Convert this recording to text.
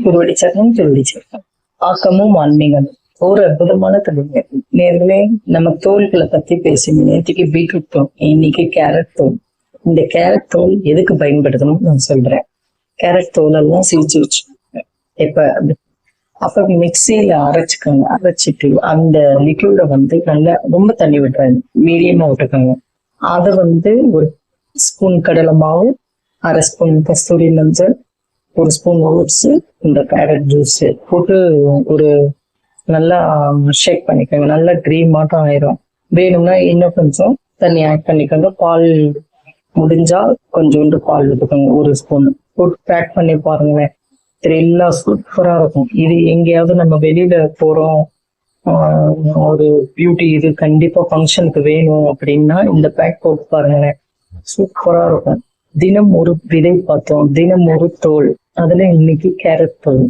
குருவடி சரணம் திருவடி சரணம். ஆக்கமும் ஆன்மீகம் ஒரு அற்புதமான தலைமை. நேர்களே, நம்ம தோல்களை பத்தி பேசணும். நேற்றுக்கு பீட்ரூட் தோல், இன்னைக்கு கேரட் தோல். இந்த கேரட் தோல் எதுக்கு பயன்படுத்தணும் நான் சொல்றேன். கேரட் தோல் எல்லாம் சிரிச்சு வச்சுக்கோங்க. இப்ப அப்ப மிக்சியில அரைச்சுக்கோங்க. அரைச்சிட்டு அந்த லிக்யூட நல்லா ரொம்ப தண்ணி விட்டுறாங்க, மீடியமா விட்டுக்கோங்க. அதை ஒரு ஸ்பூன் கடலை மாவு, அரை ஸ்பூன் கஸ்தூரி மஞ்சள், ஒரு ஸ்பூன் ஓட்ஸ், இந்த கேரட் ஜூஸ் போட்டு ஒரு நல்லா ஷேக் பண்ணிக்கோங்க. நல்லா க்ரீம் மாட்டம் ஆயிரும். வேணும்னா இன்னும் கொஞ்சம் தண்ணி ஆட் பண்ணிக்கோங்க. பால் முடிஞ்சா கொஞ்சோண்டு பால் விட்டுக்கோங்க, ஒரு ஸ்பூன் போட்டு பேக் பண்ணி பாருங்களேன். எல்லாம் சூப்பரா இருக்கும். இது எங்கேயாவது நம்ம வெளியில போறோம், ஒரு பியூட்டி இது கண்டிப்பா ஃபங்க்ஷனுக்கு வேணும் அப்படின்னா இந்த பேக் போட்டு பாருங்களேன், சூப்பரா இருக்கும். தினம் ஒரு விதை பார்த்தோம், தினம் ஒரு தோல். அதுல இன்னைக்கு கேரட் தோல்.